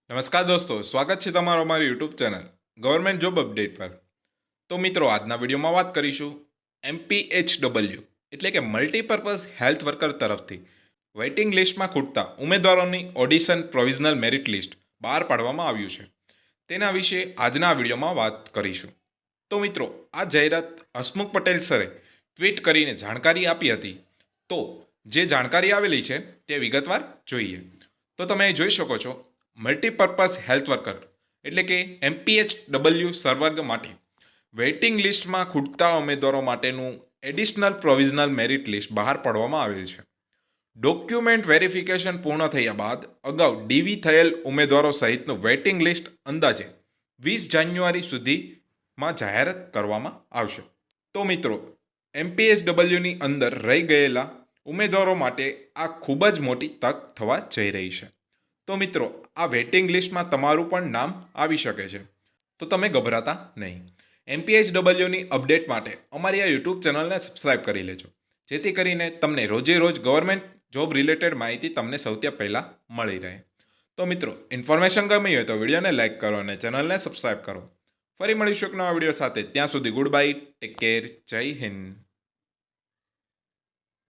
નમસ્કાર દોસ્તો, સ્વાગત છે તમારો અમારી YouTube channel government job update પર. તો મિત્રો, આજના વિડીયોમાં વાત કરીશું MPHW એટલે કે મલ્ટીપર્પઝ હેલ્થ વર્કર તરફથી વેઇટિંગ લિસ્ટમાં ખૂટતા ઉમેદવારોની ઓડિશન પ્રોવિઝનલ મેરિટ લિસ્ટ બહાર પાડવામાં આવ્યું છે. તેના વિશે આજના વિડીયોમાં વાત કરીશું. તો મિત્રો, આ જાહેરાત હસમુખ પટેલ સરે ટ્વીટ કરીને જાણકારી આપી હતી. તો જે જાણકારી આવેલી છે તે વિગતવાર જોઈએ. તો તમે જોઈ શકો છો, મલ્ટીપર્પઝ હેલ્થ વર્કર એટલે કે MPHW સર્વર્ગ માટે વેઇટિંગ લિસ્ટમાં ખૂટતા ઉમેદવારો માટેનું એડિશનલ પ્રોવિઝનલ મેરિટ લિસ્ટ બહાર પાડવામાં આવેલ છે. ડોક્યુમેન્ટ વેરિફિકેશન પૂર્ણ થયા બાદ અગાઉ ડીવી થયેલ ઉમેદવારો સહિતનું વેઇટિંગ લિસ્ટ અંદાજે 20 જાન્યુઆરી સુધીમાં જાહેરાત કરવામાં આવશે. તો મિત્રો, MPHWની અંદર રહી ગયેલા ઉમેદવારો માટે આ ખૂબ જ મોટી તક થવા જઈ રહી છે. તો મિત્રો, આ વેઇટિંગ લિસ્ટમાં તમારું પણ નામ આવી શકે છે. તો તમે ગભરાતા નહીં. MPHWની અપડેટ માટે અમારી આ યુટ્યુબ ચેનલને સબસ્ક્રાઇબ કરી લેજો, જેથી કરીને તમને રોજે રોજ ગવર્મેન્ટ જોબ રિલેટેડ માહિતી તમને સૌથી પહેલાં મળી રહે. તો મિત્રો, ઇન્ફોર્મેશન ગમી હોય તો વિડીયોને લાઇક કરો અને ચેનલને સબસ્ક્રાઇબ કરો. ફરી મળીશું એક નવા વિડીયો સાથે. ત્યાં સુધી ગુડ બાય, ટેક કેર, જય હિન્દ.